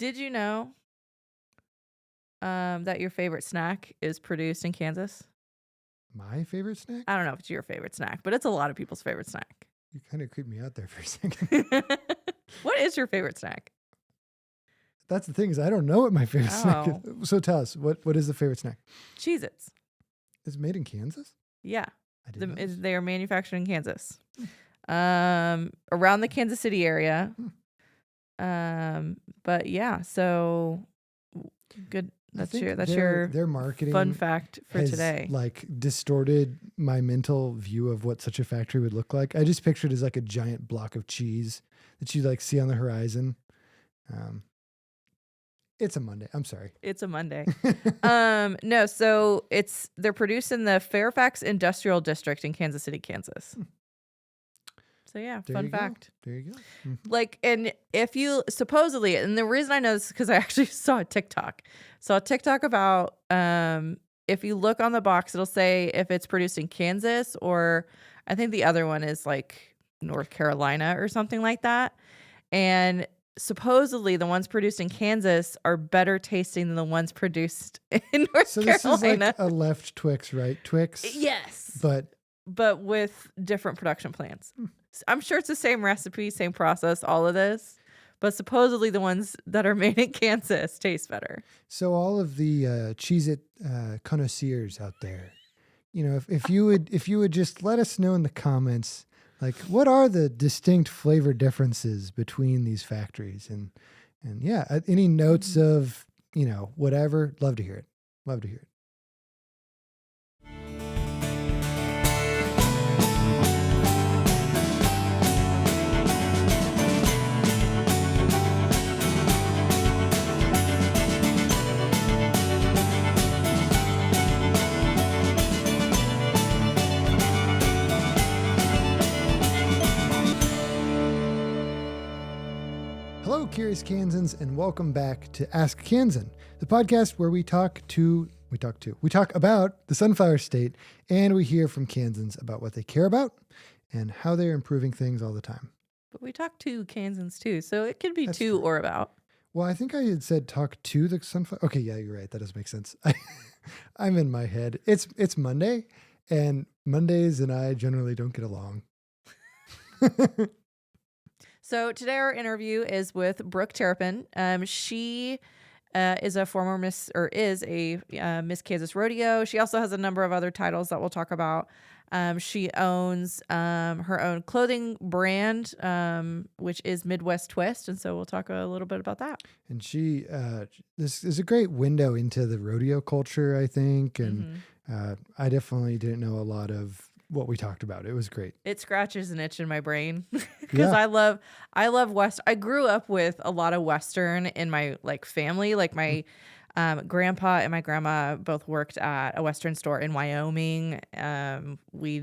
Did you know that your favorite snack is produced in Kansas? My favorite snack? I don't know if it's your favorite snack, but it's a lot of people's favorite snack. You kind of creeped me out there for a second. What is your favorite snack? That's the thing is I don't know what my favorite snack is. So tell us, what is the favorite snack? Cheez-Its. Is it made in Kansas? Yeah. I didn't know. They are manufactured in Kansas. Around the Kansas City area. But yeah, so good. That's your their marketing fun fact for has, today. Like distorted my mental view of what such a factory would look like. I just pictured it as like a giant block of cheese that you like see on the horizon. It's a Monday. I'm sorry. It's a Monday. No, so they're produced in the Fairfax Industrial District in Kansas City, Kansas. So yeah, fun fact. There you go. Mm-hmm. Like, and if you supposedly, and the reason I know this is because I actually saw a TikTok about if you look on the box, it'll say if it's produced in Kansas, or I think the other one is like North Carolina or something like that. And supposedly the ones produced in Kansas are better tasting than the ones produced in North Carolina. So this is like a left Twix, right? Twix. Yes. But with different production plants. I'm sure it's the same recipe, same process, all of this. But supposedly the ones that are made in Kansas taste better. So all of the Cheez-It connoisseurs out there, you know, if you would just let us know in the comments, like what are the distinct flavor differences between these factories, and yeah, any notes of, you know, whatever, love to hear it. Love to hear it. Hello, curious Kansans, and welcome back to Ask Kansan, the podcast where we talk about the Sunflower State, and we hear from Kansans about what they care about and how they're improving things all the time. But we talk to Kansans too, so it could be That's to true. or about. Well, I think I had said talk to the Sunflower. Okay, yeah, you're right. That does make sense. I'm in my head. It's Monday, and Mondays and I generally don't get along. So today our interview is with Brooke Terrapin. She is a former Miss Kansas Rodeo. She also has a number of other titles that we'll talk about. She owns her own clothing brand, which is Midwest Twist, and so we'll talk a little bit about that. And she, this is a great window into the rodeo culture, I think, and I definitely didn't know a lot of what we talked about. It was great. It scratches an itch in my brain because I love West. I grew up with a lot of Western in my family. Like my grandpa and my grandma both worked at a Western store in Wyoming. We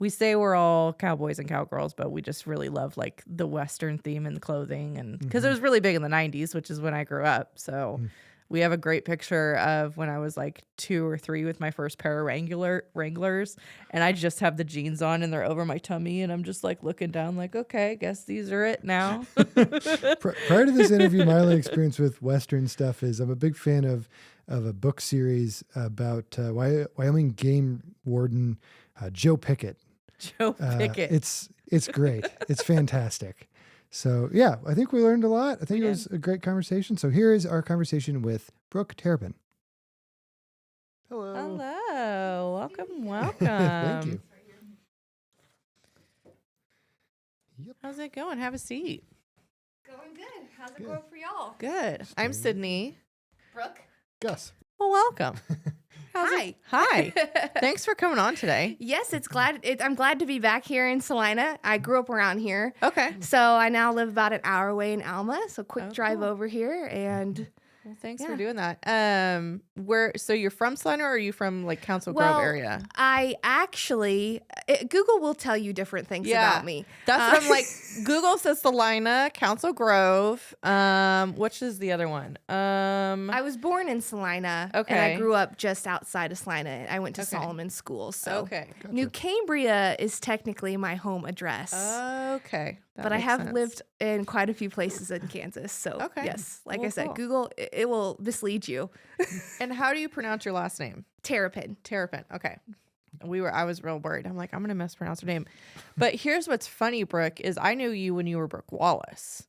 say we're all cowboys and cowgirls, but we just really love like the Western theme in the clothing, and because it was really big in the 90s, which is when I grew up. So we have a great picture of when I was like 2 or 3 with my first pair of Wranglers, and I just have the jeans on and they're over my tummy, and I'm just like looking down like, okay, I guess these are it now. Prior to this interview, my only experience with Western stuff is I'm a big fan of a book series about Wyoming game warden Joe Pickett. Joe Pickett. It's great. It's fantastic. So yeah, I think we learned a lot. I think it was a great conversation. So here is our conversation with Brooke Terrapin. Hello. Hello. Welcome. Thank you. Yep. How's it going? Have a seat. Going good. How's it going for y'all? Good. I'm Sydney. Brooke. Gus. Well, welcome. Hi. Hi. Thanks for coming on today. Yes, I'm glad to be back here in Salina. I grew up around here. Okay. So I now live about an hour away in Alma. So quick drive cool. over here, and Well, thanks Yeah. for doing that. So you're from Salina, or are you from like Council Grove area? I actually, Google will tell you different things about me. That's what I'm like. Google says Salina, Council Grove. Which is the other one? I was born in Salina, and I Okay. grew up just outside of Salina. I went to Solomon School, so Okay. New Cambria is technically my home address. Okay. That But I makes have sense. lived in quite a few places in Kansas, so Okay. yes, like Well, I said, cool. Google it will mislead you. And how do you pronounce your last name? Terrapin. Terrapin. Okay. I was real worried. I'm like, I'm gonna mispronounce her name. But here's what's funny, Brooke, is I knew you when you were Brooke Wallace.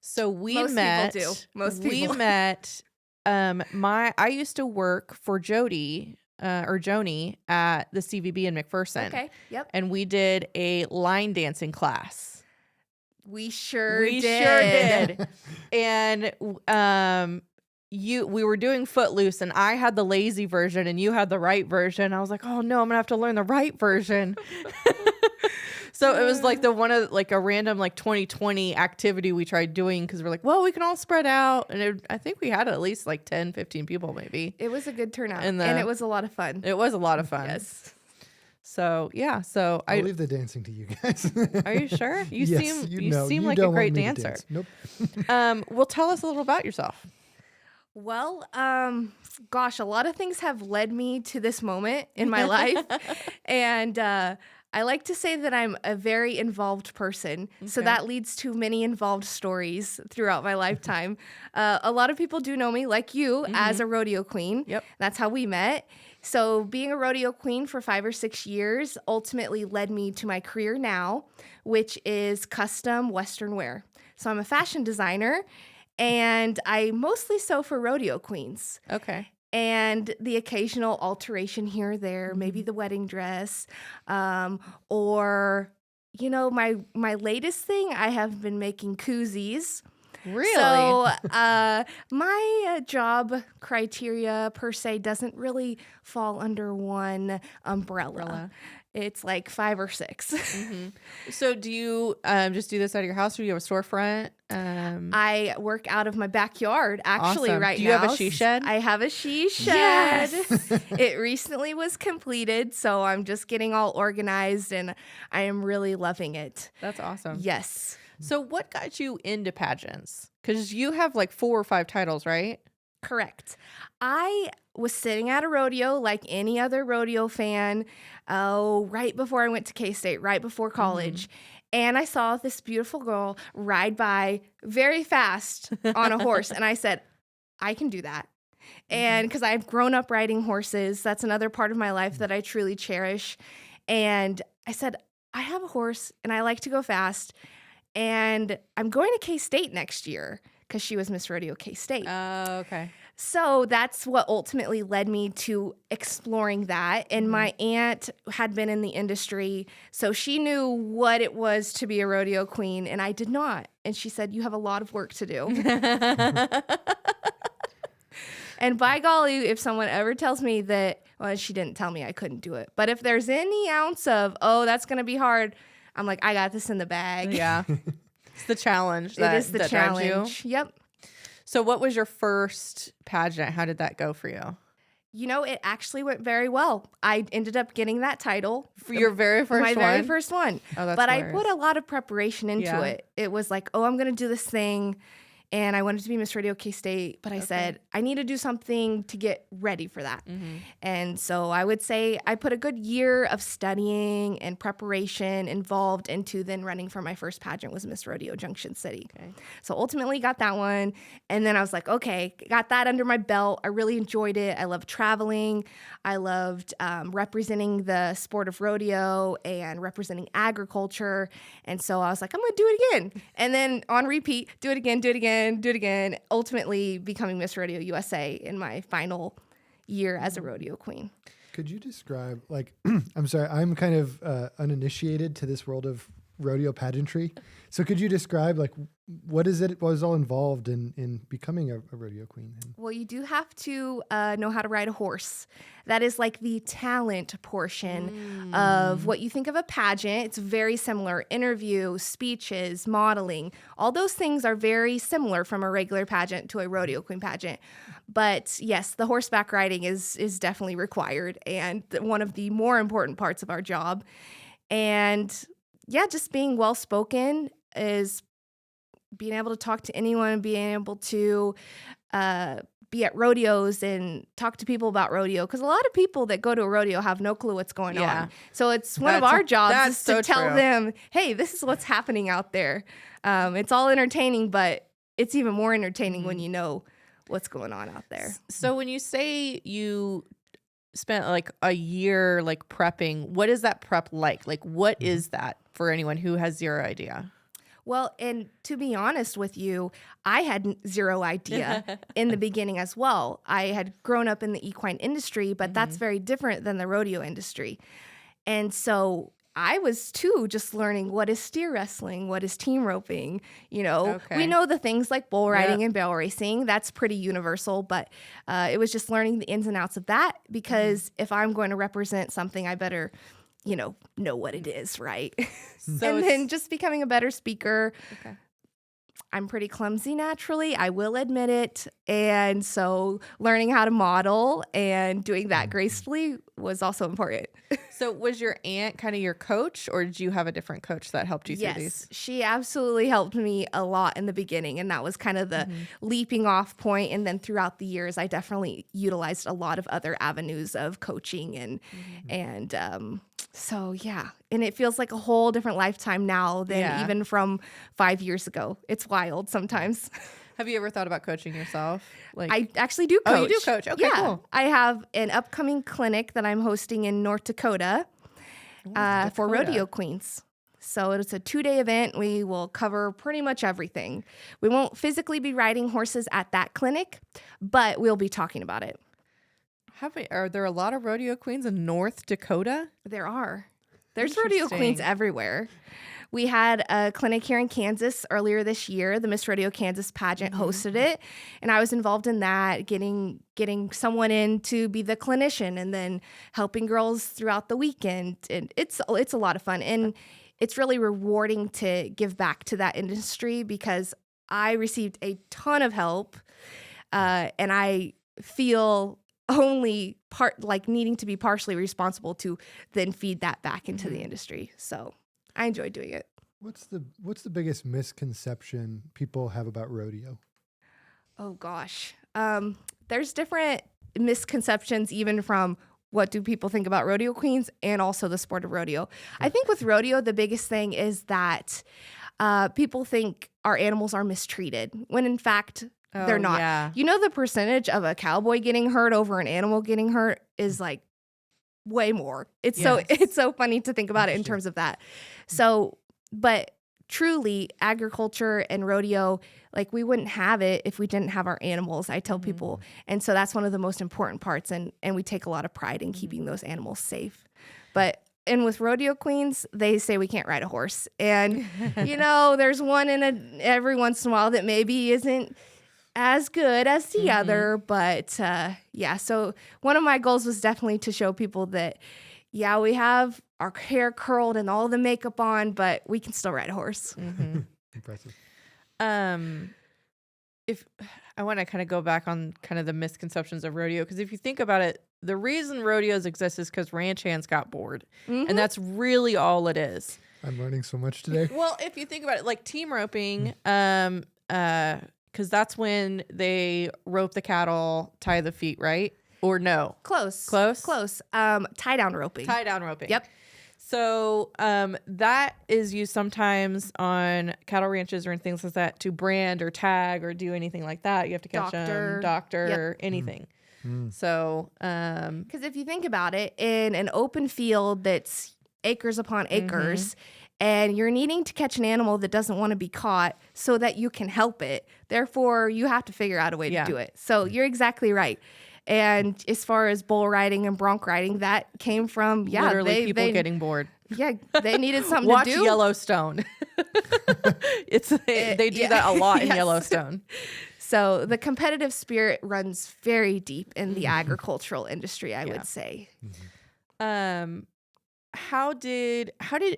So Most met. people do. Most We people. met. I used to work for Joni at the CVB in McPherson. Okay. Yep. And we did a line dancing class. We sure We did. sure did. And we were doing Footloose, and I had the lazy version and you had the right version. I was like, oh no, I'm gonna have to learn the right version. So it was like a random like 2020 activity we tried doing, because we're like, well, we can all spread out. And I think we had at least like 10, 15 people maybe. It was a good turnout, And and it was a lot of fun. It was a lot of fun. Yes. So yeah, so I'll leave the dancing to you guys. are you sure? You Yes, seem like a don't want great me to dancer. dance. Nope. Well, tell us a little about yourself. Well, gosh, a lot of things have led me to this moment in my life. And I like to say that I'm a very involved person. So Okay. that leads to many involved stories throughout my lifetime. A lot of people do know me, like you, as a rodeo queen. Yep. That's how we met. So being a rodeo queen for 5 or 6 years ultimately led me to my career now, which is custom Western wear. So I'm a fashion designer, and I mostly sew for rodeo queens. Okay. And the occasional alteration here or there, maybe the wedding dress, or my latest thing, I have been making koozies. Really? So my job criteria per se doesn't really fall under one umbrella. It's like 5 or 6. So do you just do this out of your house, or do you have a storefront? I work out of my backyard actually Awesome. right now. Do you have a she shed? I have a she shed. Yes. It recently was completed, so I'm just getting all organized, and I am really loving it. That's awesome. Yes. So what got you into pageants? Because you have like 4 or 5 titles, right? Correct. I was sitting at a rodeo like any other rodeo fan, right before I went to K-State, right before college. And I saw this beautiful girl ride by very fast on a horse. And I said, I can do that. And because I've grown up riding horses, that's another part of my life that I truly cherish. And I said, I have a horse and I like to go fast. And I'm going to K-State next year, because she was Miss Rodeo K-State. Oh, okay. So that's what ultimately led me to exploring that. And my aunt had been in the industry, so she knew what it was to be a rodeo queen, and I did not. And she said, you have a lot of work to do. And by golly, if someone ever tells me that, well, she didn't tell me I couldn't do it, but if there's any ounce of, oh, that's going to be hard, I'm like, I got this in the bag. Yeah. It's the challenge. It is the that drives you. challenge. Yep. So what was your first pageant? How did that go for you? It actually went very well. I ended up getting that title. For your very first my one? very first one. Oh, that's but hilarious. I put a lot of preparation into Yeah. it. It was like, oh, I'm going to do this thing. And I wanted to be Miss Radio K-State, but I said, I need to do something to get ready for that. And so I would say I put a good year of studying and preparation involved into then running for my first pageant was Miss Rodeo Junction City. Okay. So ultimately got that one. And then I was like, okay, got that under my belt. I really enjoyed it. I loved traveling. I loved representing the sport of rodeo and representing agriculture. And so I was like, I'm going to do it again. And then on repeat, do it again, ultimately becoming Miss Rodeo USA in my final year as a rodeo queen. Could you describe, like, I'm sorry, I'm kind of uninitiated to this world of rodeo pageantry. So could you describe like what is it? What was all involved in becoming a rodeo queen? Well, you do have to know how to ride a horse. That is like the talent portion of what you think of a pageant. It's very similar. Interview, speeches, modeling, all those things are very similar from a regular pageant to a rodeo queen pageant. But yes, the horseback riding is definitely required and one of the more important parts of our job. And yeah, just being well-spoken is being able to talk to anyone, being able to be at rodeos and talk to people about rodeo. Because a lot of people that go to a rodeo have no clue what's going on. So it's one of our jobs is to tell them, hey, this is what's happening out there. It's all entertaining, but it's even more entertaining when you know what's going on out there. So when you say you spent like a year like prepping, what is that prep like? Like what is that for anyone who has zero idea? Well, and to be honest with you, I had zero idea in the beginning as well. I had grown up in the equine industry, but that's very different than the rodeo industry. And so I was too just learning what is steer wrestling, what is team roping. You know, we know the things like bull riding and barrel racing. That's pretty universal, but it was just learning the ins and outs of that because if I'm going to represent something, I better know what it is, right? So and then just becoming a better speaker. I'm pretty clumsy naturally, I will admit it. And so learning how to model and doing that gracefully was also important. So was your aunt kind of your coach or did you have a different coach that helped you through these? She absolutely helped me a lot in the beginning. And that was kind of the leaping off point. And then throughout the years, I definitely utilized a lot of other avenues of coaching and so yeah, and it feels like a whole different lifetime now than even from 5 years ago. It's wild sometimes. Have you ever thought about coaching yourself? Like I actually do coach. Oh, you do coach. Okay, cool. I have an upcoming clinic that I'm hosting in North Dakota for Rodeo Queens. So it's a 2-day event. We will cover pretty much everything. We won't physically be riding horses at that clinic, but we'll be talking about it. Are there a lot of rodeo queens in North Dakota? There are. There's rodeo queens everywhere. We had a clinic here in Kansas earlier this year. The Miss Rodeo Kansas pageant hosted it, and I was involved in that, getting someone in to be the clinician and then helping girls throughout the weekend. And it's a lot of fun, and it's really rewarding to give back to that industry because I received a ton of help, and I feel only needing to be partially responsible to then feed that back into the industry. So I enjoy doing it. What's the biggest misconception people have about rodeo? Oh gosh. There's different misconceptions even from what do people think about rodeo queens and also the sport of rodeo. I think with rodeo, the biggest thing is that people think our animals are mistreated when in fact they're not. Yeah. You know, the percentage of a cowboy getting hurt over an animal getting hurt is like way more. It's so funny to think about it in terms of that. So, but truly agriculture and rodeo, like we wouldn't have it if we didn't have our animals, I tell people. And so that's one of the most important parts. And we take a lot of pride in keeping those animals safe. And with rodeo queens, they say we can't ride a horse. And, there's one every once in a while that maybe isn't as good as the other, but so one of my goals was definitely to show people that we have our hair curled and all the makeup on, but we can still ride a horse. Impressive. If I want to kind of go back on kind of the misconceptions of rodeo, because if you think about it, the reason rodeos exist is because ranch hands got bored, and that's really all it is. I'm learning so much today. Well, if you think about it, like team roping, because that's when they rope the cattle, tie the feet, right? Or no? Close. Tie down roping. Yep. So that is used sometimes on cattle ranches or in things like that to brand or tag or do anything like that. You have to catch them, doctor, anything. So, because if you think about it, in an open field that's acres upon acres, and you're needing to catch an animal that doesn't want to be caught so that you can help it. Therefore, you have to figure out a way to do it. So you're exactly right. And as far as bull riding and bronc riding, that came from, literally people getting bored. Yeah, they needed something Watch to do. Yellowstone. They do that a lot in Yellowstone. So the competitive spirit runs very deep in the agricultural industry, I would say.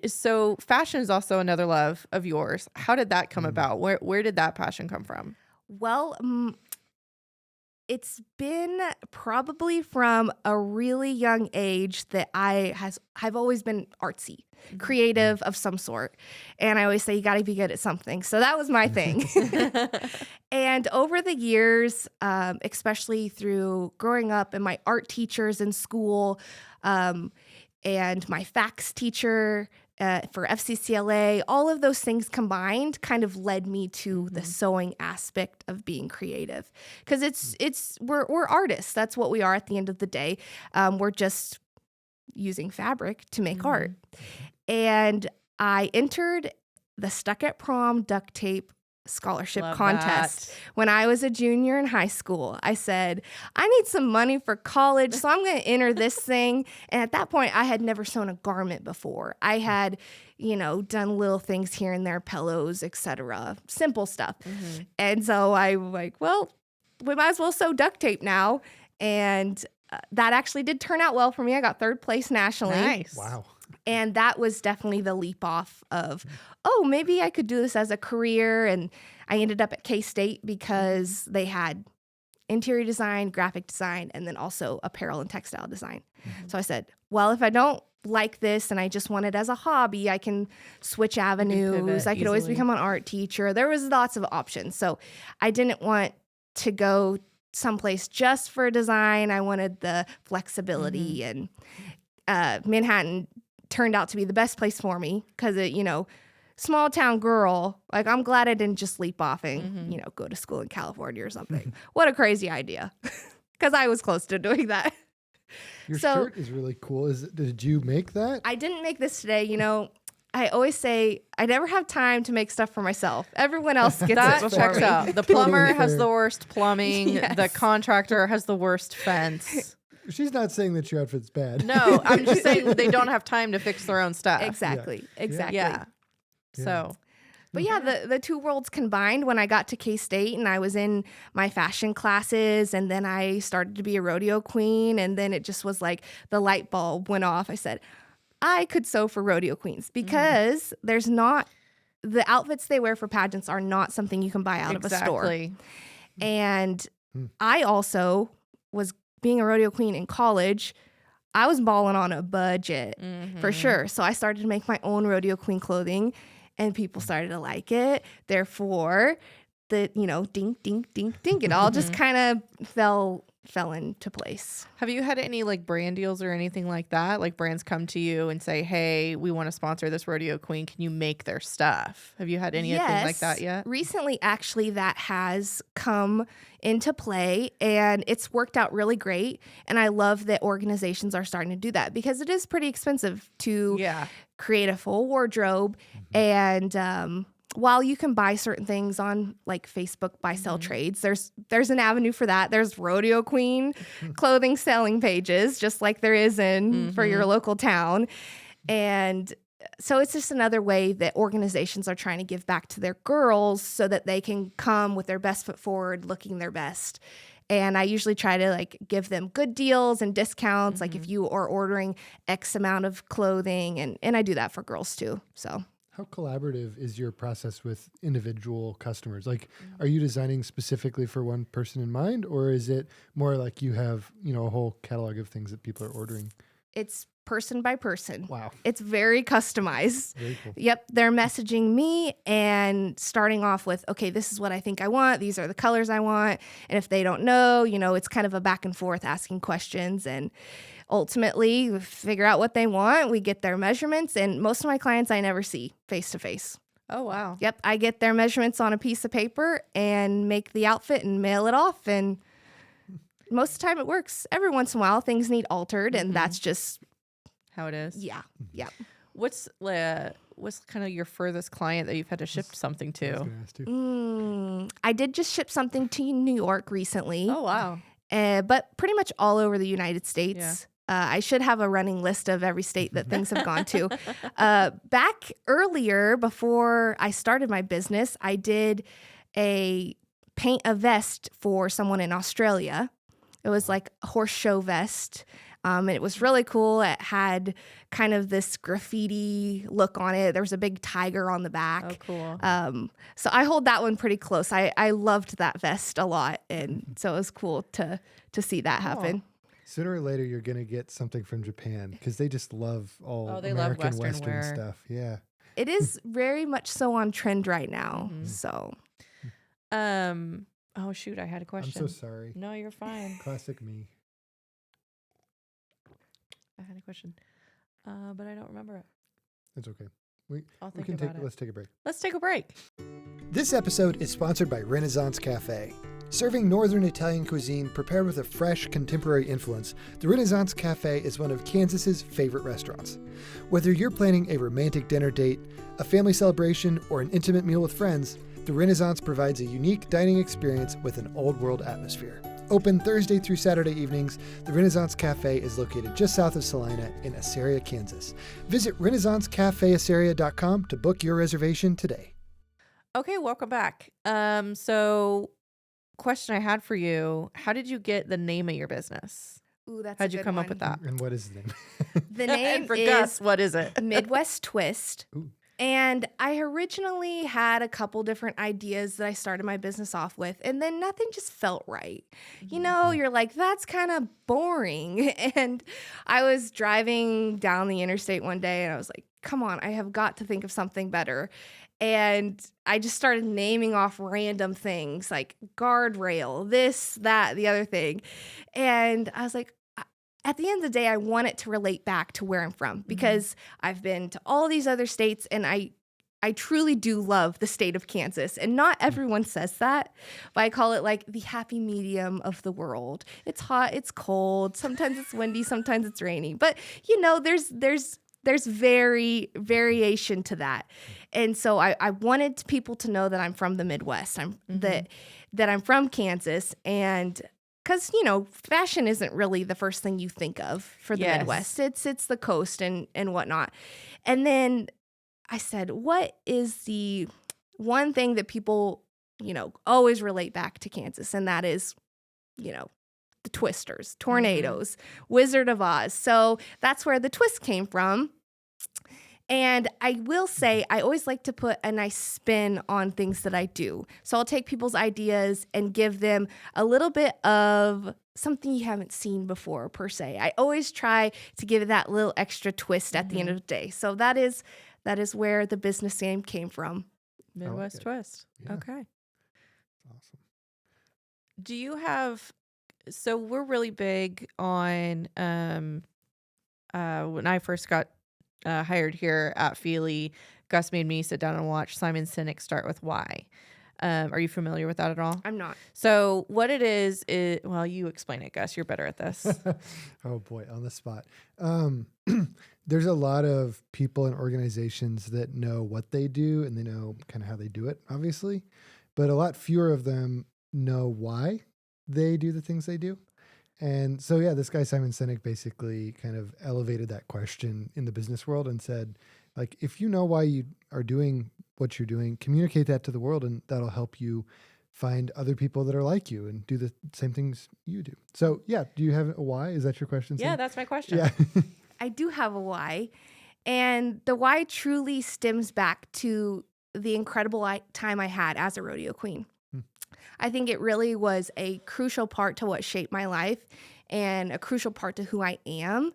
So fashion is also another love of yours. How did that come about? Where did that passion come from? Well, it's been probably from a really young age that I've always been artsy, creative of some sort. And I always say you got to be good at something. So that was my thing. And over the years, especially through growing up and my art teachers in school, and my FACS teacher for FCCLA, all of those things combined kind of led me to the sewing aspect of being creative. Because we're artists. That's what we are at the end of the day. We're just using fabric to make art. And I entered the Stuck at Prom duct tape scholarship contest when I was a junior in high school. I said, I need some money for college, so I'm going to enter this thing. And at that point, I had never sewn a garment before. I had, done little things here and there, pillows, etc., simple stuff. And so I was like, well, we might as well sew duct tape now. And that actually did turn out well for me. I got 3rd place nationally. Nice. Wow. And that was definitely the leap off of, maybe I could do this as a career. And I ended up at K-State because they had interior design, graphic design, and then also apparel and textile design. So I said, well, if I don't like this and I just want it as a hobby, I can switch avenues. I could always become an art teacher. There was lots of options. So I didn't want to go someplace just for design. I wanted the flexibility, and Manhattan turned out to be the best place for me because small town girl, like I'm glad I didn't just leap off and, go to school in California or something. What a crazy idea. Because I was close to doing that. Your shirt is really cool. Did you make that? I didn't make this today. I always say I never have time to make stuff for myself. Everyone else gets That it before checks me. out. The plumber Totally has fair. the worst plumbing. Yes. The contractor has the worst fence. She's not saying that your outfit's bad. No, I'm just saying they don't have time to fix their own stuff. Exactly. Yeah. So, But yeah, the two worlds combined when I got to K-State and I was in my fashion classes, and then I started to be a rodeo queen, and then it just was like the light bulb went off. I said, I could sew for Rodeo Queens because there's not, the outfits they wear for pageants are not something you can buy out of a store. And I also was being a rodeo queen in college. I was balling on a budget for sure. So I started to make my own rodeo queen clothing, and people started to like it. Therefore, the, dink, dink, dink, dink, it all just kind of fell into place. Have you had any like brand deals or anything like that? Like brands come to you and say, hey, we want to sponsor this rodeo queen. Can you make their stuff? Have you had anything like that yet? Recently, actually, that has come into play, and it's worked out really great. And I love that organizations are starting to do that because it is pretty expensive to create a full wardrobe. And while you can buy certain things on like Facebook buy sell trades, there's an avenue for that. There's Rodeo Queen clothing selling pages, just like there is in for your local town. And so it's just another way that organizations are trying to give back to their girls so that they can come with their best foot forward, looking their best. And I usually try to like give them good deals and discounts, like if you are ordering X amount of clothing, and I do that for girls too. So how collaborative is your process with individual customers? Like, are you designing specifically for one person in mind, or is it more like you have, a whole catalog of things that people are ordering? It's person by person. Wow. It's very customized. Very cool. Yep. They're messaging me and starting off with, okay, this is what I think I want. These are the colors I want. And if they don't know, it's kind of a back and forth asking questions, and ultimately we figure out what they want. We get their measurements, and most of my clients I never see face to face. Oh, wow. Yep. I get their measurements on a piece of paper and make the outfit and mail it off. And most of the time it works. Every once in a while things need altered, and that's just how it is. Yeah. Yep. What's kind of your furthest client that you've had to ship something I was to? gonna ask too. I did just ship something to New York recently. Oh, wow. But pretty much all over the United States. I should have a running list of every state that things have gone to. Back earlier, before I started my business, I did paint a vest for someone in Australia. It was like a horse show vest. And it was really cool. It had kind of this graffiti look on it. There was a big tiger on the back. Oh, cool. So I hold that one pretty close. I loved that vest a lot. And so it was cool to see that happen. Sooner or later, you're going to get something from Japan because they just love all they love American Western wear. stuff. Yeah. It is very much so on trend right now. Mhm. So, oh shoot, I had a question. I'm so sorry. No, you're fine. Classic me. I had a question, but I don't remember it. It's okay. I'll We think can about it. let's take a break. Let's take a break. This episode is sponsored by Renaissance Cafe. Serving Northern Italian cuisine prepared with a fresh, contemporary influence, the Renaissance Cafe is one of Kansas's favorite restaurants. Whether you're planning a romantic dinner date, a family celebration, or an intimate meal with friends, the Renaissance provides a unique dining experience with an old-world atmosphere. Open Thursday through Saturday evenings, the Renaissance Cafe is located just south of Salina in Assyria, Kansas. Visit renaissancecafeassyria.com to book your reservation today. Okay, welcome back. So question I had for you, how did you get the name of your business? ooh, that's How'd a you good come one. up with that? And what is the name? The name And for is Gus, what is it? Midwest Twist. Ooh. And I originally had a couple different ideas that I started my business off with, and then nothing just felt right. You know, you're like, that's kind of boring. And I was driving down the interstate one day and I was like, come on, I have got to think of something better. And I just started naming off random things like guardrail, this, that, the other thing. And I was like, at the end of the day, I want it to relate back to where I'm from because I've been to all these other states and I truly do love the state of Kansas. And not everyone says that, but I call it like the happy medium of the world. It's hot, it's cold, sometimes it's windy, sometimes it's rainy. But you know, there's variation to that. And so I wanted people to know that I'm from the Midwest. That I'm from Kansas, and because, you know, fashion isn't really the first thing you think of for the Midwest. It's the coast and whatnot. And then I said, what is the one thing that people, you know, always relate back to Kansas? And that is, you know, the twisters, tornadoes, Wizard of Oz. So that's where the twist came from. And I will say, I always like to put a nice spin on things that I do. So I'll take people's ideas and give them a little bit of something you haven't seen before, per se. I always try to give it that little extra twist at the end of the day. So that is where the business name came from. Midwest Twist. Yeah. Okay. Awesome. Do you have, so we're really big on, when I first got hired here at Feely, Gus made me sit down and watch Simon Sinek Start With Why. Are you familiar with that at all? I'm not. So what it is, well, you explain it, Gus. You're better at this. Oh boy, on the spot. There's a lot of people and organizations that know what they do and they know kind of how they do it, obviously, but a lot fewer of them know why they do the things they do. And so, yeah, this guy, Simon Sinek, basically kind of elevated that question in the business world and said, like, if you know why you are doing what you're doing, communicate that to the world, and that'll help you find other people that are like you and do the same things you do. So, yeah, do you have a why? Is that your question? Yeah, Sam? that's my question. Yeah. I do have a why. And the why truly stems back to the incredible time I had as a rodeo queen. I think it really was a crucial part to what shaped my life and a crucial part to who I am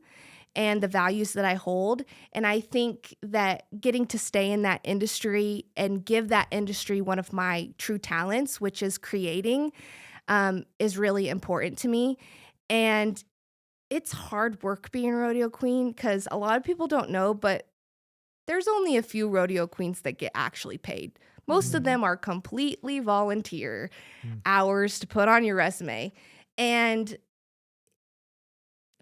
and the values that I hold. And I think that getting to stay in that industry and give that industry one of my true talents, which is creating, is really important to me. And it's hard work being a rodeo queen because a lot of people don't know, but there's only a few rodeo queens that get actually paid. Most of them are completely volunteer hours to put on your resume. And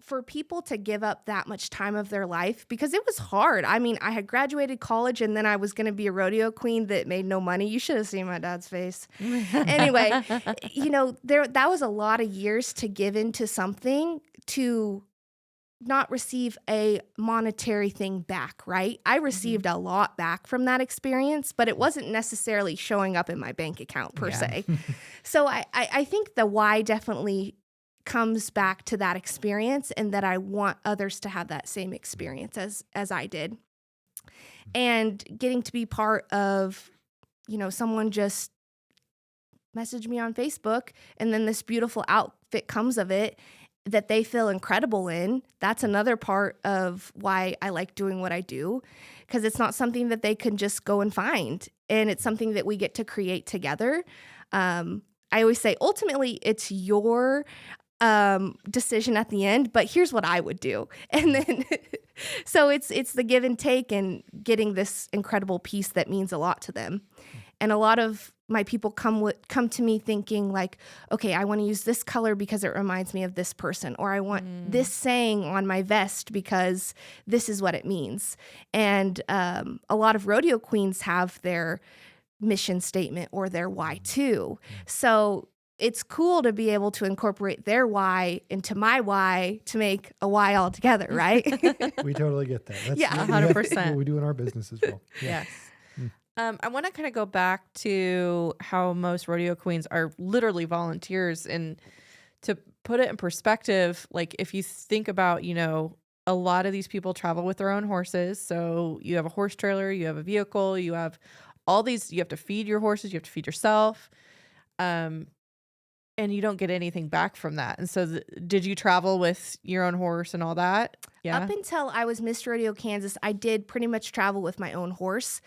for people to give up that much time of their life, because it was hard. I mean, I had graduated college and then I was going to be a rodeo queen that made no money. You should have seen my dad's face. Anyway, you know, that was a lot of years to give into something to not receive a monetary thing back, right? I received a lot back from that experience, but it wasn't necessarily showing up in my bank account per se. So I think the why definitely comes back to that experience, and that I want others to have that same experience as I did. And getting to be part of, someone just messaged me on Facebook, and then this beautiful outfit comes of it that they feel incredible in. That's another part of why I like doing what I do, because it's not something that they can just go and find, and it's something that we get to create together. I always say, ultimately, it's your decision at the end, but here's what I would do. And then, so it's the give and take and getting this incredible piece that means a lot to them. And a lot of my people come to me thinking like, okay, I want to use this color because it reminds me of this person, or I want this saying on my vest because this is what it means. And a lot of rodeo queens have their mission statement or their why too. So it's cool to be able to incorporate their why into my why to make a why altogether, right? We totally get that. That's 100%. what we do in our business as well. Yes. I want to kind of go back to how most rodeo queens are literally volunteers, and to put it in perspective, like if you think about, a lot of these people travel with their own horses. So you have a horse trailer, you have a vehicle, you have all these, you have to feed your horses, you have to feed yourself. And you don't get anything back from that. And so did you travel with your own horse and all that? Yeah. Up until I was Miss Rodeo Kansas, I did pretty much travel with my own horse.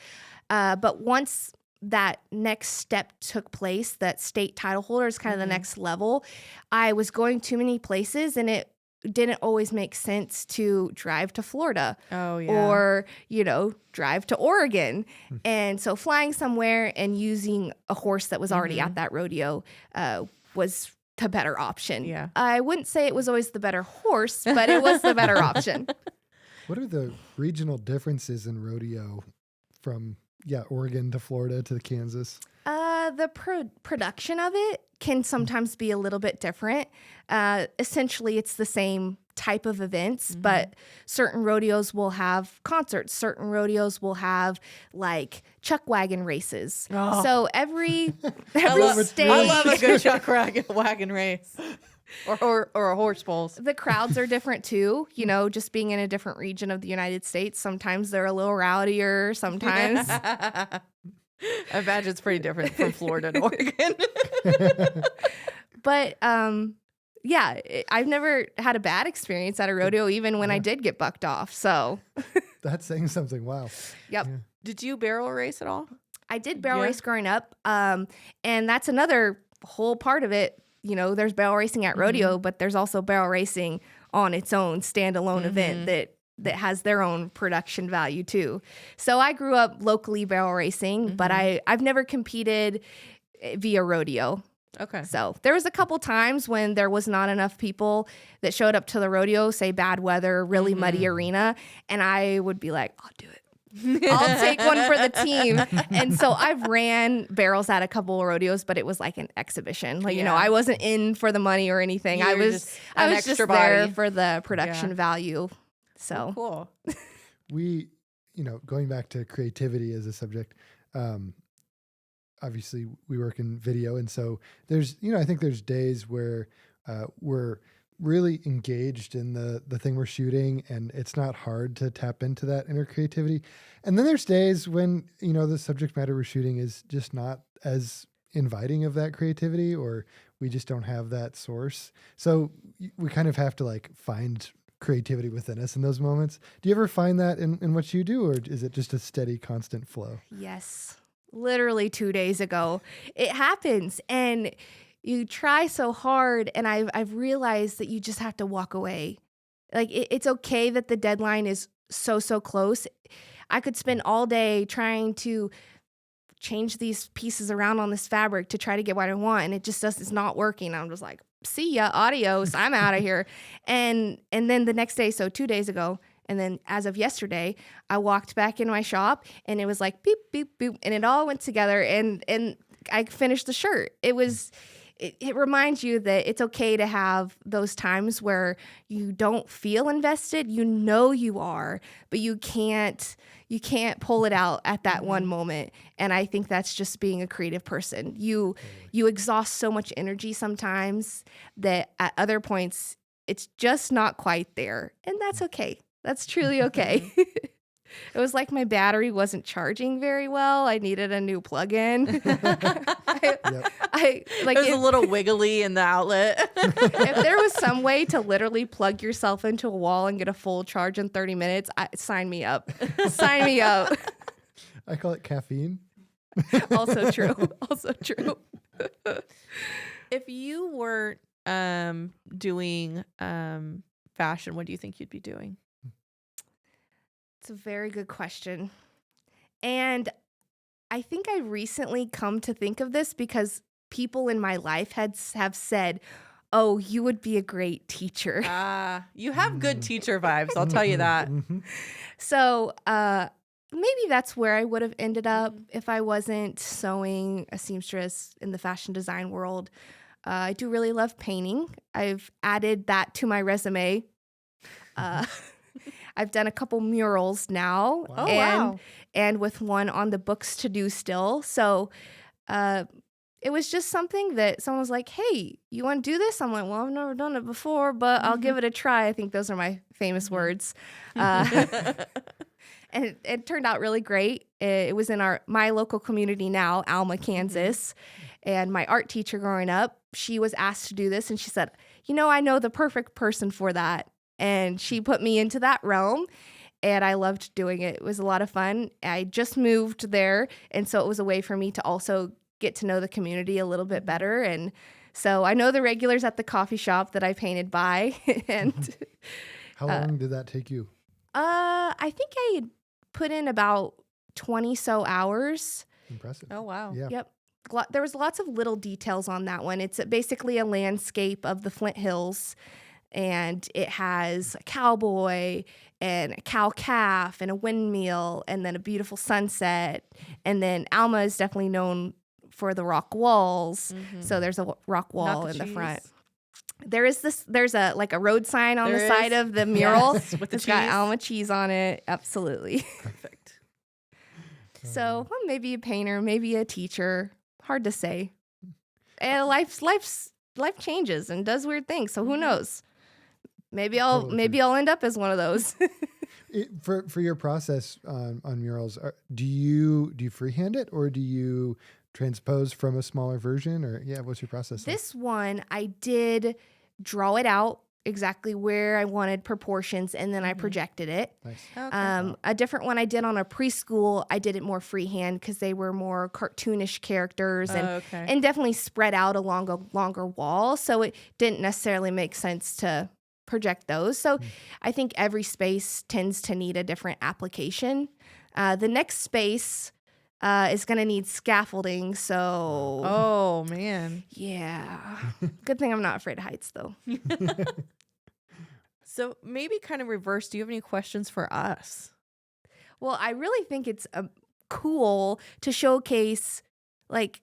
But once that next step took place, that state title holder is kind of the next level, I was going too many places, and it didn't always make sense to drive to Florida or, drive to Oregon. And so flying somewhere and using a horse that was already at that rodeo was the better option. Yeah. I wouldn't say it was always the better horse, but it was the better option. What are the regional differences in rodeo from Oregon to Florida to Kansas? The production of it can sometimes be a little bit different. Essentially, it's the same type of events, but certain rodeos will have concerts. Certain rodeos will have like chuck wagon races. Oh. So every state, I love a good chuck wagon race. Or a horse pulls. The crowds are different too, just being in a different region of the United States. Sometimes they're a little rowdier, sometimes. I imagine it's pretty different from Florida and Oregon. But I've never had a bad experience at a rodeo, even when I did get bucked off. So that's saying something. Wow. Yep. Yeah. Did you barrel race at all? I did barrel race growing up. And that's another whole part of it. There's barrel racing at rodeo, but there's also barrel racing on its own standalone event that has their own production value too. So I grew up locally barrel racing, but I've never competed via rodeo. Okay. So there was a couple times when there was not enough people that showed up to the rodeo, say bad weather, really muddy arena, and I would be like, I'll do it. I'll take one for the team. And so I've ran barrels at a couple of rodeos, but it was like an exhibition. Like, I wasn't in for the money or anything. I was just there for the production value. So cool. We, going back to creativity as a subject, obviously we work in video. And so there's, I think there's days where we're really engaged in the thing we're shooting, and it's not hard to tap into that inner creativity. And then there's days when, the subject matter we're shooting is just not as inviting of that creativity, or we just don't have that source. So we kind of have to like find creativity within us in those moments. Do you ever find that in what you do, or is it just a steady, constant flow? Yes. Literally 2 days ago, it happens. And you try so hard, and I've realized that you just have to walk away. Like it's okay that the deadline is so close. I could spend all day trying to change these pieces around on this fabric to try to get what I want, and it's not working. I'm just like, see ya, adios, I'm out of here. And then the next day, so 2 days ago, and then as of yesterday, I walked back in my shop, and it was like beep, beep, boop, and it all went together, and I finished the shirt. it reminds you that it's okay to have those times where you don't feel invested. You know you are, but you can't pull it out at that one moment. And I think that's just being a creative person. You exhaust so much energy sometimes that at other points it's just not quite there. And that's okay. That's truly okay. It was like my battery wasn't charging very well. I needed a new plug-in. I like There's a little wiggly in the outlet. if there was some way to literally plug yourself into a wall and get a full charge in 30 minutes, sign me up. Sign me up. I call it caffeine. Also true. Also true. If you weren't doing fashion, what do you think you'd be doing? It's a very good question. And I think I recently come to think of this because people in my life have said, "Oh, you would be a great teacher." You have good teacher vibes, I'll tell you that. So maybe that's where I would have ended up if I wasn't sewing a seamstress in the fashion design world. I do really love painting. I've added that to my resume. I've done a couple murals now. Wow. Wow. And with one on the books to do still. So it was just something that someone was like, "Hey, you want to do this?" I'm like, "Well, I've never done it before, but I'll give it a try." I think those are my famous words. And it turned out really great. It was in my local community now, Alma, Kansas. And my art teacher growing up, she was asked to do this. And she said, "I know the perfect person for that." And she put me into that realm. And I loved doing it. It was a lot of fun. I just moved there. And so it was a way for me to also get to know the community a little bit better. And so I know the regulars at the coffee shop that I painted by. And How long did that take you? I think I had put in about 20 so hours. Impressive. Oh, wow. Yeah. Yep. There was lots of little details on that one. It's basically a landscape of the Flint Hills. And it has a cowboy and a cow calf and a windmill and then a beautiful sunset. And then Alma is definitely known for the rock walls. So there's a rock wall in the front. There's a road sign on the side of the mural. Yes, with the It's got cheese. Alma cheese on it. Absolutely. Perfect. So maybe a painter, maybe a teacher. Hard to say. And life changes and does weird things. So who knows? Maybe I'll end up as one of those. For your process on murals, do you freehand it or do you transpose from a smaller version, or what's your process? This one I did draw it out exactly where I wanted proportions, and then I projected it. Nice. Okay. A different one I did on a preschool, I did it more freehand because they were more cartoonish characters and definitely spread out along a longer wall. So it didn't necessarily make sense to project those. So I think every space tends to need a different application. The next space is going to need scaffolding. So, Oh, man. yeah. Good thing I'm not afraid of heights, though. So maybe kind of reverse. Do you have any questions for us? Well, I really think it's cool to showcase like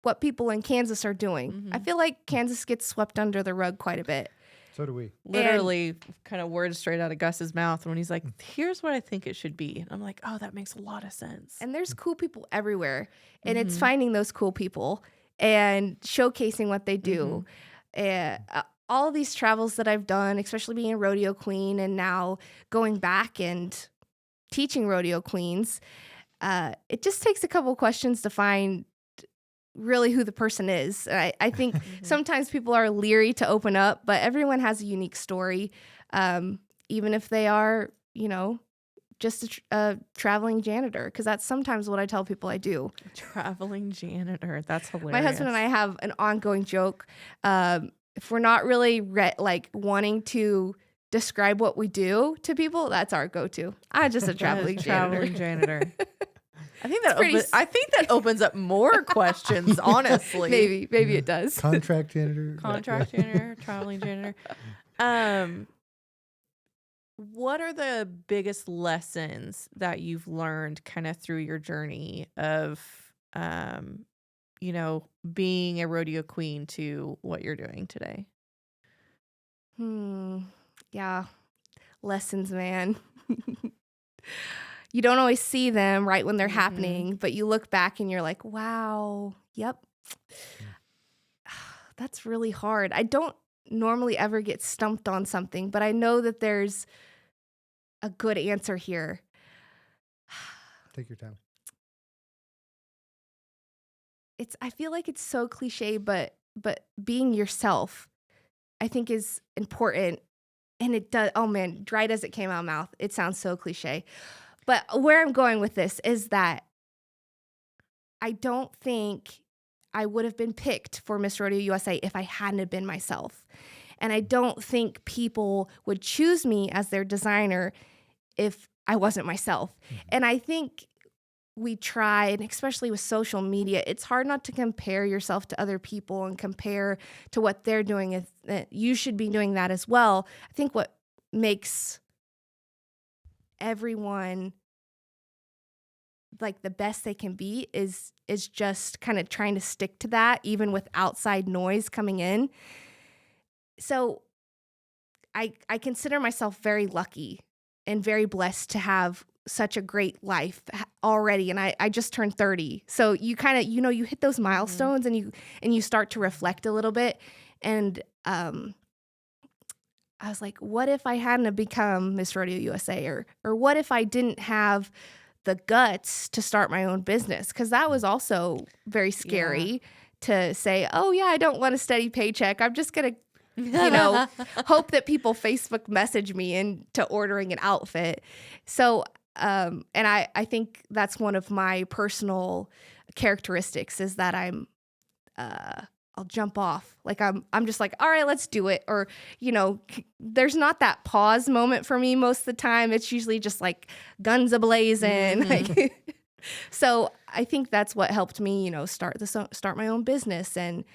what people in Kansas are doing. I feel like Kansas gets swept under the rug quite a bit. So do we. Literally kind of words straight out of Gus's mouth when he's like, "Here's what I think it should be." And I'm like, "Oh, that makes a lot of sense." And there's cool people everywhere. And it's finding those cool people and showcasing what they do. All of these travels that I've done, especially being a rodeo queen and now going back and teaching rodeo queens, it just takes a couple questions to find really who the person is. I think sometimes people are leery to open up, but everyone has a unique story, even if they are, just a traveling janitor, because that's sometimes what I tell people I do. Traveling janitor. That's hilarious. My husband and I have an ongoing joke. If we're not really wanting to describe what we do to people, that's our go-to. I'm just a traveling janitor. I think that opens up more questions, honestly. Maybe it does. Contract janitor. Janitor, traveling janitor. What are the biggest lessons that you've learned kind of through your journey of being a rodeo queen to what you're doing today? Yeah. Lessons, man. You don't always see them right when they're happening, but you look back and you're like, wow, yep. That's really hard. I don't normally ever get stumped on something, but I know that there's a good answer here. Take your time. I feel like it's so cliche, but being yourself, I think, is important. And it does. Oh man, right as it came out of my mouth, it sounds so cliche. But where I'm going with this is that I don't think I would have been picked for Miss Rodeo USA if I hadn't have been myself. And I don't think people would choose me as their designer if I wasn't myself. And I think we try, and especially with social media, it's hard not to compare yourself to other people and compare to what they're doing. You should be doing that as well. I think what makes everyone like the best they can be is just kind of trying to stick to that, even with outside noise coming in. So I consider myself very lucky and very blessed to have such a great life already. And I just turned 30. So you kind of, you hit those milestones and you start to reflect a little bit. And I was like, what if I hadn't have become Miss Rodeo USA, or what if I didn't have the guts to start my own business? Because that was also very scary to say, oh yeah, I don't want a steady paycheck. I'm just going to hope that people Facebook message me into ordering an outfit. So, and I think that's one of my personal characteristics is that I'll jump off. Like I'm just like, all right, let's do it. Or, there's not that pause moment for me most of the time. It's usually just like guns ablazing. So I think that's what helped me, start my own business. And,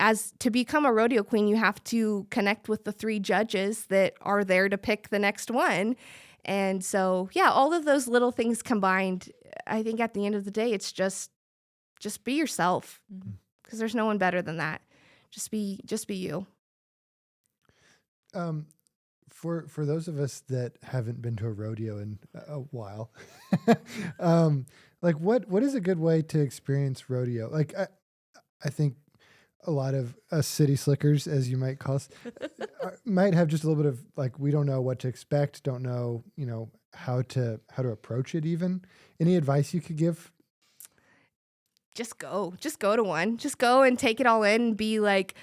as to become a rodeo queen, you have to connect with the 3 judges that are there to pick the next one. And so, yeah, all of those little things combined, I think at the end of the day, it's just be yourself, because there's no one better than that. Just be you. For those of us that haven't been to a rodeo in a while, like what is a good way to experience rodeo? Like I think a lot of us city slickers, as you might call us, might have just a little bit of like, we don't know what to expect, don't know, how to approach it even. Any advice you could give? Just go to one. Just go and take it all in and be like,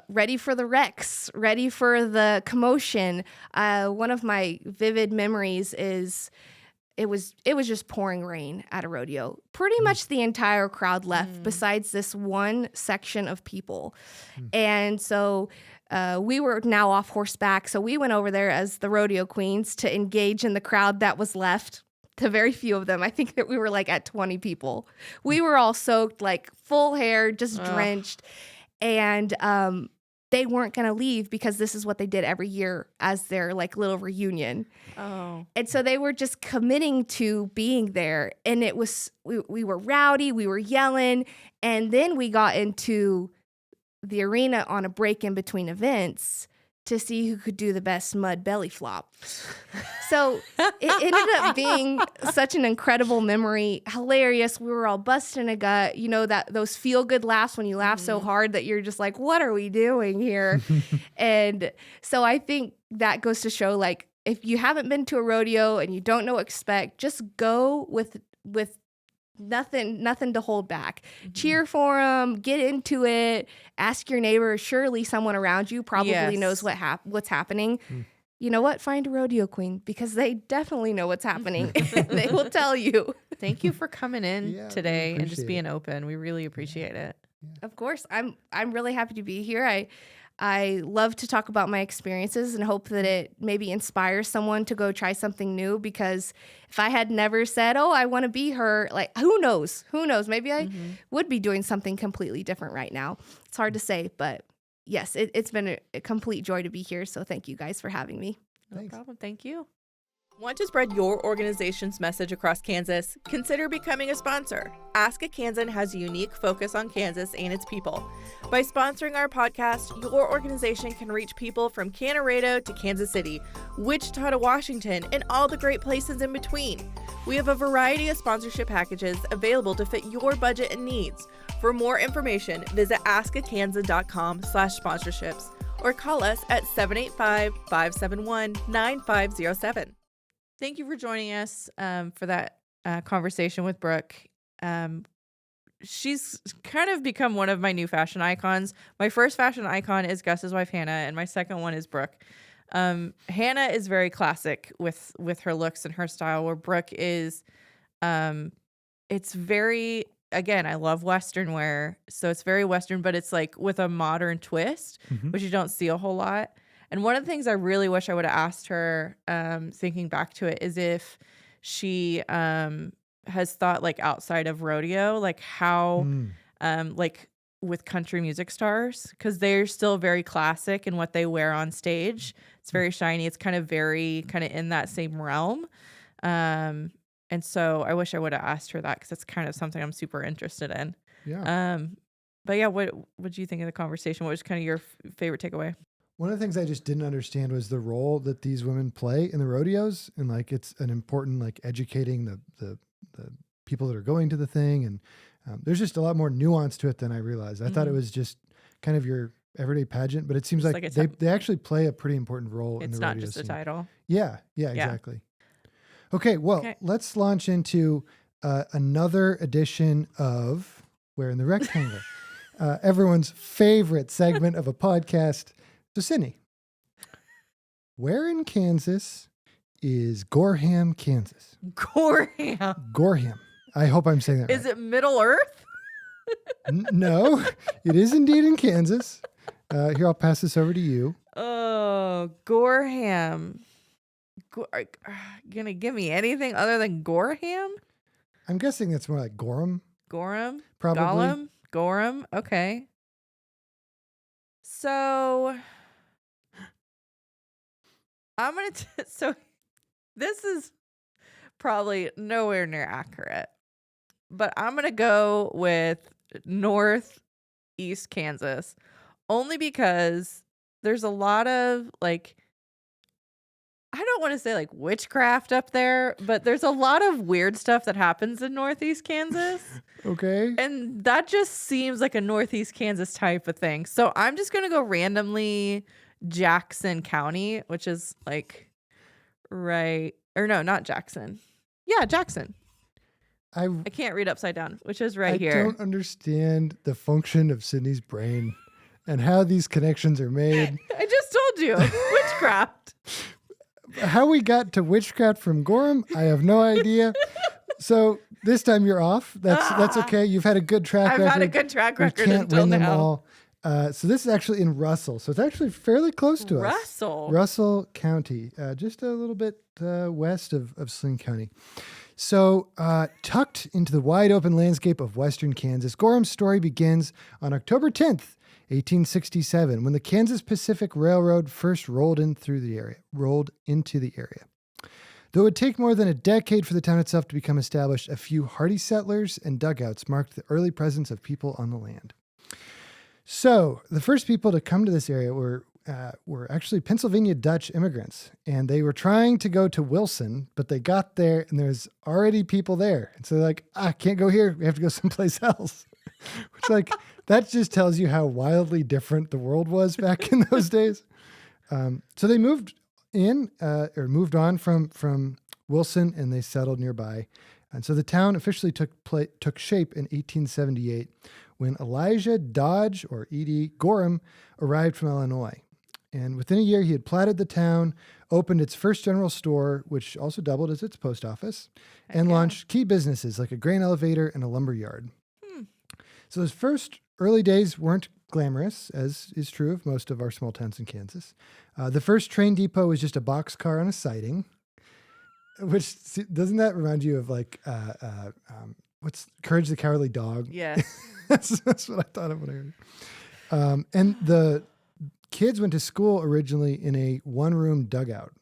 ready for the wrecks, ready for the commotion. One of my vivid memories is it was just pouring rain at a rodeo. Pretty much the entire crowd left besides this one section of people. And so we were now off horseback. So we went over there as the Rodeo Queens to engage in the crowd that was left. To very few of them. I think that we were like at 20 people. We were all soaked, like full hair, just drenched. And they weren't going to leave because this is what they did every year as their like little reunion. Oh. And so they were just committing to being there. And it was, we were rowdy, we were yelling. And then we got into the arena on a break in between events to see who could do the best mud belly flop. So it ended up being such an incredible memory, hilarious. We were all busting a gut, that those feel good laughs when you laugh so hard that you're just like, what are we doing here? And so I think that goes to show, like, if you haven't been to a rodeo and you don't know what to expect, just go with nothing to hold back. Cheer for them, get into it, ask your neighbor. Surely someone around you probably knows what's happening. You know what? Find a rodeo queen, because they definitely know what's happening. They will tell you. Thank you for coming in today and just being open. We really appreciate it. Of course. I'm really happy to be here. I love to talk about my experiences and hope that it maybe inspires someone to go try something new, because if I had never said, oh, I want to be her, like, who knows? Maybe I would be doing something completely different right now. It's hard to say, but yes, it's been a complete joy to be here. So thank you guys for having me. No problem. Thank you. Want to spread your organization's message across Kansas? Consider becoming a sponsor. Ask a Kansan has a unique focus on Kansas and its people. By sponsoring our podcast, your organization can reach people from Canarado to Kansas City, Wichita to Washington, and all the great places in between. We have a variety of sponsorship packages available to fit your budget and needs. For more information, visit askakansan.com/sponsorships or call us at 785-571-9507. Thank you for joining us for that conversation with Brooke. She's kind of become one of my new fashion icons. My first fashion icon is Gus's wife, Hannah, and my second one is Brooke. Hannah is very classic with her looks and her style, where Brooke is, it's very, again, I love Western wear, so it's very Western, but it's like with a modern twist, which you don't see a whole lot. And one of the things I really wish I would have asked her, thinking back to it, is if she has thought like outside of rodeo, like how, like with country music stars, because they're still very classic in what they wear on stage. It's very shiny. It's kind of very kind of in that same realm. And so I wish I would have asked her that, because it's kind of something I'm super interested in. Yeah. But yeah, what did you think of the conversation? What was kind of your favorite takeaway? One of the things I just didn't understand was the role that these women play in the rodeos, and like it's an important like educating the people that are going to the thing, and there's just a lot more nuance to it than I realized. I thought it was just kind of your everyday pageant, but it seems like they actually play a pretty important role in the rodeo It's not just a title. Yeah, exactly. Okay, well, let's launch into another edition of Where in the Rectangle, everyone's favorite segment of a podcast. So, Sydney, where in Kansas is Gorham, Kansas? Gorham. I hope I'm saying that right. Is it Middle Earth? No, it is indeed in Kansas. Here, I'll pass this over to you. Oh, Gorham. Gonna give me anything other than Gorham? I'm guessing it's more like Gorham. Gorham? Probably. Gollum? Gorham? Okay. So I'm going to, so this is probably nowhere near accurate, but I'm going to go with northeast Kansas, only because there's a lot of like, I don't want to say like witchcraft up there, but there's a lot of weird stuff that happens in northeast Kansas. Okay. And that just seems like a northeast Kansas type of thing. So I'm just going to go randomly Jackson County, which is like right, or no, not Jackson. Yeah, Jackson. I can't read upside down, which is right here. I don't understand the function of Sydney's brain and how these connections are made. I just told you, witchcraft. How we got to witchcraft from Gorham, I have no idea. So this time you're off. That's okay. You've had a good track record. I've had a good track record you can't until win them now. all. So this is actually in Russell. So it's actually fairly close to us. Russell County, just a little bit west of Saline County. So tucked into the wide open landscape of western Kansas, Gorham's story begins on October 10th, 1867, when the Kansas Pacific Railroad first rolled into the area. Though it would take more than a decade for the town itself to become established, a few hardy settlers and dugouts marked the early presence of people on the land. So the first people to come to this area were actually Pennsylvania Dutch immigrants, and they were trying to go to Wilson, but they got there and there's already people there. And so they're like, I can't go here. We have to go someplace else. Which like, that just tells you how wildly different the world was back in those days. So they moved on from Wilson, and they settled nearby. And so the town officially took shape in 1878 when Elijah Dodge, or E.D. Gorham, arrived from Illinois. And within a year, he had platted the town, opened its first general store, which also doubled as its post office, and launched key businesses like a grain elevator and a lumber yard. So his first early days weren't glamorous, as is true of most of our small towns in Kansas. The first train depot was just a boxcar on a siding, which doesn't that remind you of like what's Courage the Cowardly Dog? Yeah, that's what I thought of when I heard. And the kids went to school originally in a one-room dugout.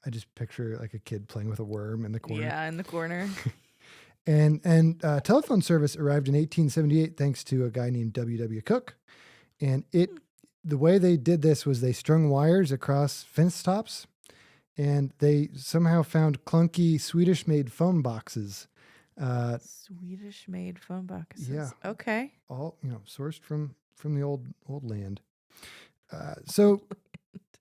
I just picture like a kid playing with a worm in the corner. Yeah, in the corner. And telephone service arrived in 1878 thanks to a guy named W.W. Cook. And the way they did this was they strung wires across fence tops, and they somehow found clunky Swedish-made phone boxes. Swedish-made phone boxes. Yeah. Okay. All sourced from the old land. So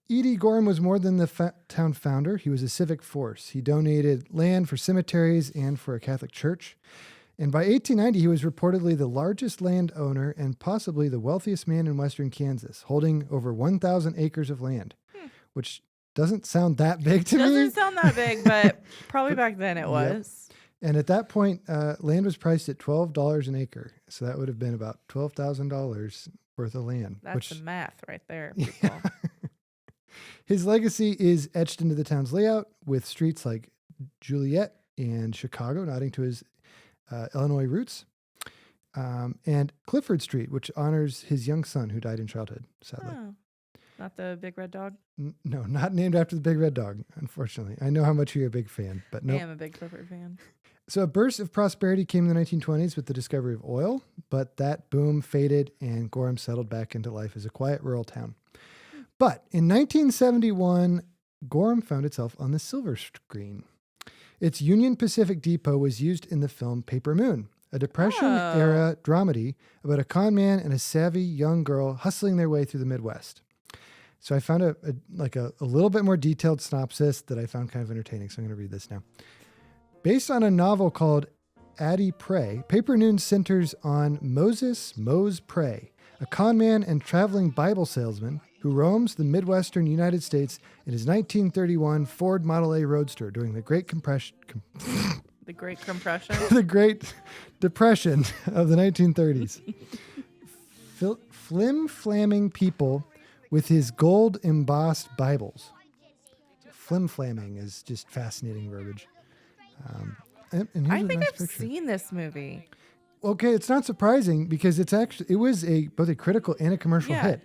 E.D. Gorham was more than the town founder. He was a civic force. He donated land for cemeteries and for a Catholic church. And by 1890, he was reportedly the largest landowner and possibly the wealthiest man in western Kansas, holding over 1,000 acres of land, which doesn't sound that big to me. Doesn't sound that big, but probably back then it was. And at that point, land was priced at $12 an acre. So that would have been about $12,000 worth of land. That's the math right there, people. Yeah. His legacy is etched into the town's layout with streets like Juliet and Chicago, nodding to his Illinois roots, and Clifford Street, which honors his young son who died in childhood, sadly. Oh, not the big red dog? No, not named after the big red dog, unfortunately. I know how much you're a big fan, but no. I am a big Clifford fan. So a burst of prosperity came in the 1920s with the discovery of oil, but that boom faded and Gorham settled back into life as a quiet rural town. But in 1971, Gorham found itself on the silver screen. Its Union Pacific Depot was used in the film Paper Moon, a Depression-era dramedy about a con man and a savvy young girl hustling their way through the Midwest. So I found a little bit more detailed synopsis that I found kind of entertaining, so I'm going to read this now. Based on a novel called Addie Pray, Paper Moon centers on Moses Mose Pray, a con man and traveling Bible salesman who roams the Midwestern United States in his 1931 Ford Model A Roadster during the Great Compression. The Great Compression? The Great Depression of the 1930s. Flim-flamming people with his gold-embossed Bibles. Flim-flamming is just fascinating verbiage. And here's I a think nice I've picture. seen this movie. Okay, it's not surprising because it was both a critical and a commercial hit.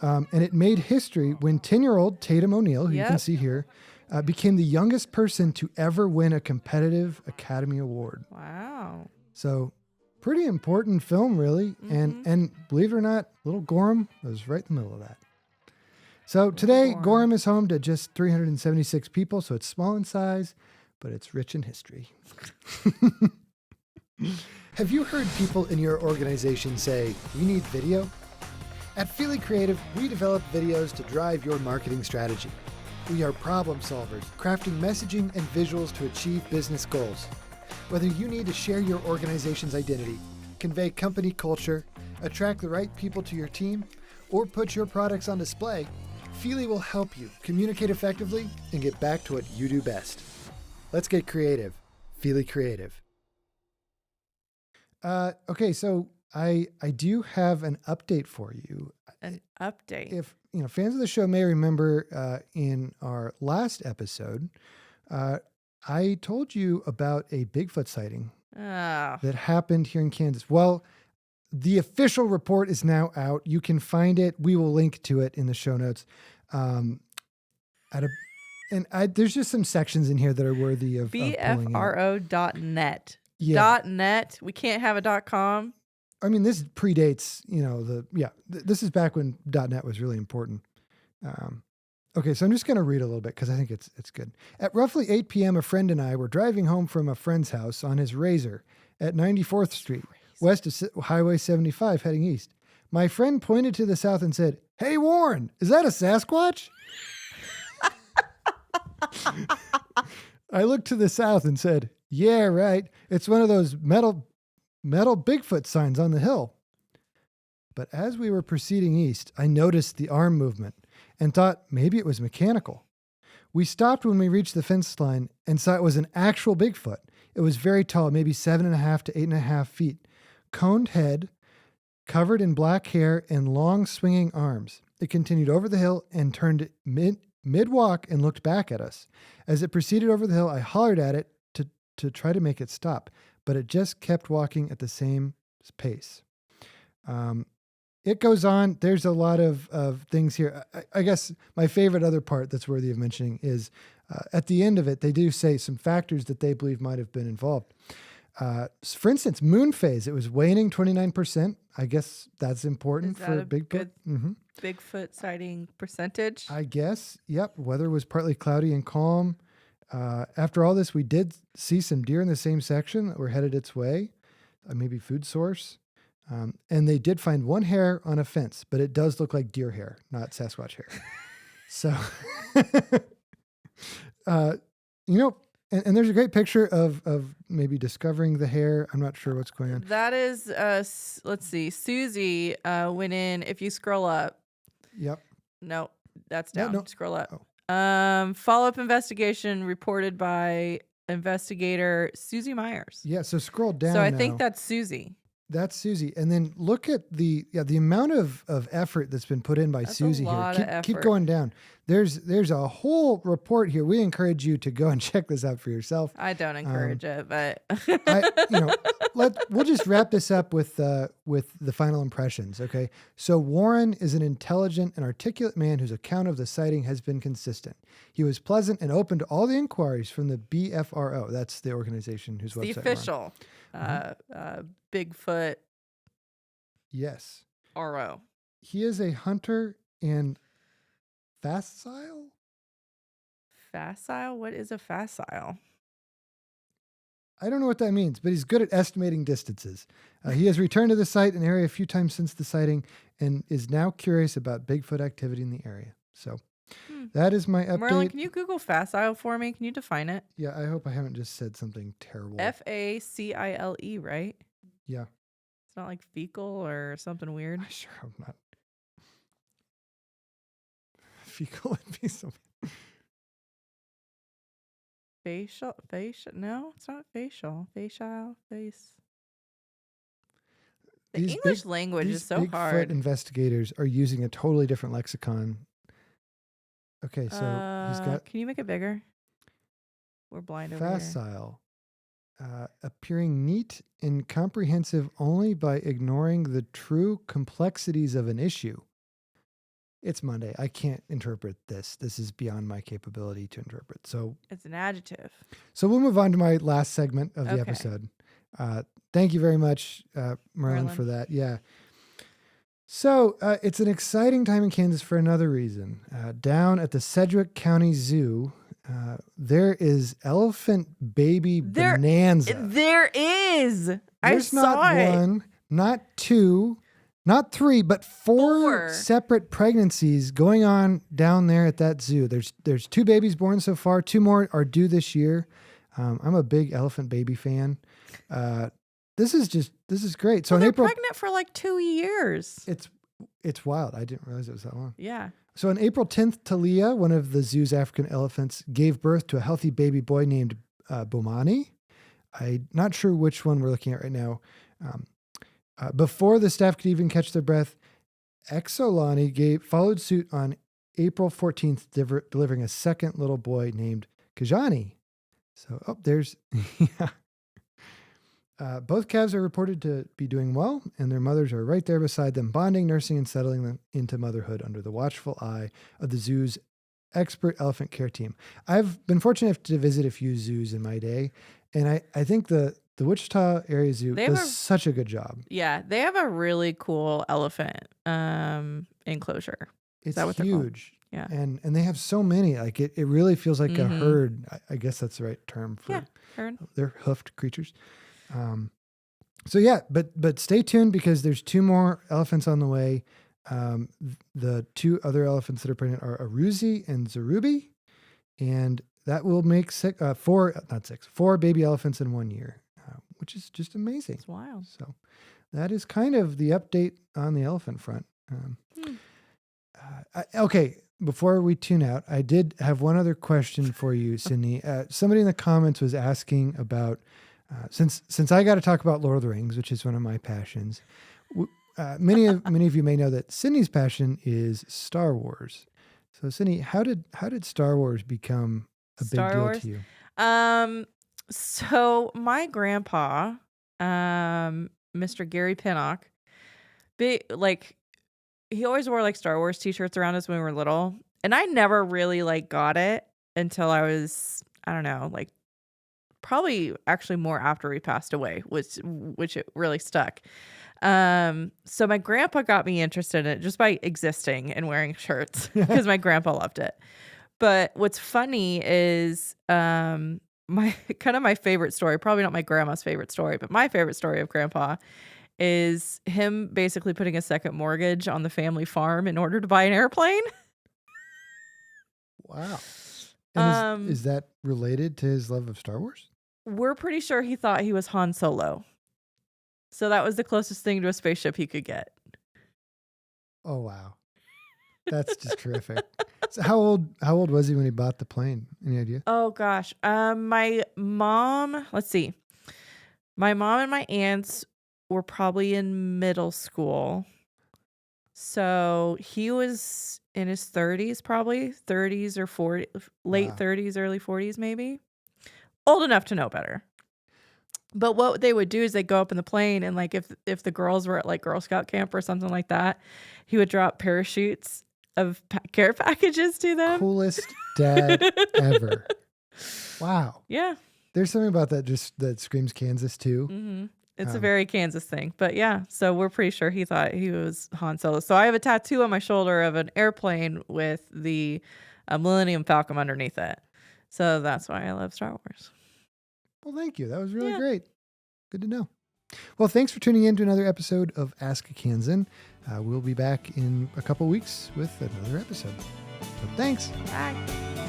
And it made history when 10-year-old Tatum O'Neal, who you can see here, became the youngest person to ever win a competitive Academy Award. Wow. So pretty important film, really. Mm-hmm. And believe it or not, little Gorham was right in the middle of that. So today, Gorham is home to just 376 people, so it's small in size, but it's rich in history. Have you heard people in your organization say, "We need video"? At Feely Creative, we develop videos to drive your marketing strategy. We are problem solvers, crafting messaging and visuals to achieve business goals. Whether you need to share your organization's identity, convey company culture, attract the right people to your team, or put your products on display, Feely will help you communicate effectively and get back to what you do best. Let's get creative. Feely Creative. Okay, so I do have an update for you. An update. If fans of the show may remember, in our last episode, I told you about a Bigfoot sighting that happened here in Kansas. Well, the official report is now out. You can find it. We will link to it in the show notes. There's just some sections in here that are worthy of BFRO.net. Yeah. .net. We can't have a .com. I mean, this predates, this is back when .net was really important. Okay, so I'm just going to read a little bit because I think it's good. At roughly 8 p.m., a friend and I were driving home from a friend's house on his Razor at 94th Street, west of Highway 75, heading east. My friend pointed to the south and said, "Hey, Warren, is that a Sasquatch?" I looked to the south and said, "Yeah, right. It's one of those metal Bigfoot signs on the hill." But as we were proceeding east, I noticed the arm movement and thought maybe it was mechanical. We stopped when we reached the fence line and saw it was an actual Bigfoot. It was very tall, maybe 7.5 to 8.5 feet, coned head, covered in black hair and long swinging arms. It continued over the hill and turned mid-walk and looked back at us. As it proceeded over the hill, I hollered at it to try to make it stop, but it just kept walking at the same pace. It goes on. There's a lot of things here. I guess my favorite other part that's worthy of mentioning is At the end of it, they do say some factors that they believe might have been involved. For instance, moon phase, it was waning 29%. I guess that's important Is that for a Bigfoot. good Bigfoot sighting percentage? I guess. Yep. Weather was partly cloudy and calm. After all this, we did see some deer in the same section that were headed its way, maybe food source. And they did find one hair on a fence, but it does look like deer hair, not Sasquatch hair. So, and there's a great picture of maybe discovering the hair. I'm not sure what's going on. That is, let's see. Susie went in. If you scroll up. Yep. No, that's down. No. Scroll up. Oh. Follow-up investigation reported by investigator Susie Myers. Yeah. So scroll down. So I think that's Susie. That's Susie. And then look at the amount of effort that's been put in by Susie here. Keep going down. There's a whole report here. We encourage you to go and check this out for yourself. I don't encourage it, but we'll just wrap this up with the final impressions. Okay. So Warren is an intelligent and articulate man whose account of the sighting has been consistent. He was pleasant and open to all the inquiries from the BFRO. That's the organization whose website the official Bigfoot. Yes. RO. He is a hunter and facile? Facile? What is a facile? I don't know what that means, but he's good at estimating distances. He has returned to the site and area a few times since the sighting and is now curious about Bigfoot activity in the area. So that is my update. Merlin, can you Google facile for me? Can you define it? Yeah, I hope I haven't just said something terrible. Facile, right? Yeah. It's not like fecal or something weird. I sure hope not. Fecal would be something. Facial? No, it's not facial. Facial, face. The English language is so hard. Bigfoot investigators are using a totally different lexicon. Okay, so he's got. Can you make it bigger? We're blind over here. Facile. Appearing neat and comprehensive only by ignoring the true complexities of an issue. It's Monday. I can't interpret this. This is beyond my capability to interpret. So it's an adjective. So we'll move on to my last segment of the episode. Thank you very much, Merlin, for that. Yeah. So it's an exciting time in Kansas for another reason. Down at the Sedgwick County Zoo, there is elephant baby bonanza. There is. There's I saw it. Not one, not two, not three, but four separate pregnancies going on down there at that zoo. There's 2 babies born so far. 2 more are due this year. I'm a big elephant baby fan. This is great. So they're in April, pregnant for like 2 years. It's wild. I didn't realize it was that long. Yeah. So on April 10th, Talia, one of the zoo's African elephants, gave birth to a healthy baby boy named Bomani. I'm not sure which one we're looking at right now. Before the staff could even catch their breath, Exolani followed suit on April 14th, delivering a second little boy named Kajani. So, there's... yeah. Both calves are reported to be doing well, and their mothers are right there beside them, bonding, nursing, and settling them into motherhood under the watchful eye of the zoo's expert elephant care team. I've been fortunate enough to visit a few zoos in my day, and I think the Wichita Area Zoo does such a good job. Yeah, they have a really cool elephant enclosure. It's Is that what huge. Yeah. And they have so many. Like it really feels like a herd. I guess that's the right term for herd. They're hoofed creatures. So yeah, but stay tuned because there's 2 more elephants on the way. The 2 other elephants that are pregnant are Aruzi and Zarubi, and that will make 4 baby elephants in 1 year, which is just amazing. It's wild. So that is kind of the update on the elephant front. Okay. Before we tune out, I did have one other question for you, Sydney. Somebody in the comments was asking about, since I got to talk about Lord of the Rings, which is one of my passions, many of you may know that Sydney's passion is Star Wars. So Sydney, how did Star Wars become a big deal to you? So my grandpa, Mr. Gary Pinnock, he always wore like Star Wars t-shirts around us when we were little, and I never really got it until I was, I don't know, like probably actually more after he passed away, which it really stuck. So my grandpa got me interested in it just by existing and wearing shirts because my grandpa loved it. But what's funny is my kind of my favorite story, probably not my grandma's favorite story, but my favorite story of grandpa is him basically putting a second mortgage on the family farm in order to buy an airplane. Wow. And Um, is that related to his love of Star Wars? we're pretty sure he thought he was Han Solo. So that was the closest thing to a spaceship he could get. Oh wow. That's just terrific. So how old was he when he bought the plane? Any idea? Oh gosh. My mom, let's see. My mom and my aunts were probably in middle school. So he was in his 30s, probably 30s or 40, late Wow. 30s, early 40s, maybe. Old enough to know better. But what they would do is they'd go up in the plane, and like if the girls were at like Girl Scout camp or something like that, he would drop parachutes of care packages to them. Coolest dad ever. Wow. Yeah. There's something about that screams Kansas too. hmm It's a Um, very Kansas thing. But yeah, so we're pretty sure he thought he was Han Solo. So I have a tattoo on my shoulder of an airplane with the Millennium Falcon underneath it. So that's why I love Star Wars. Well, thank you. That was really Yeah. great. Good to know. Well, thanks for tuning in to another episode of Ask a Kansan. We'll be back in a couple weeks with another episode. So thanks. Bye.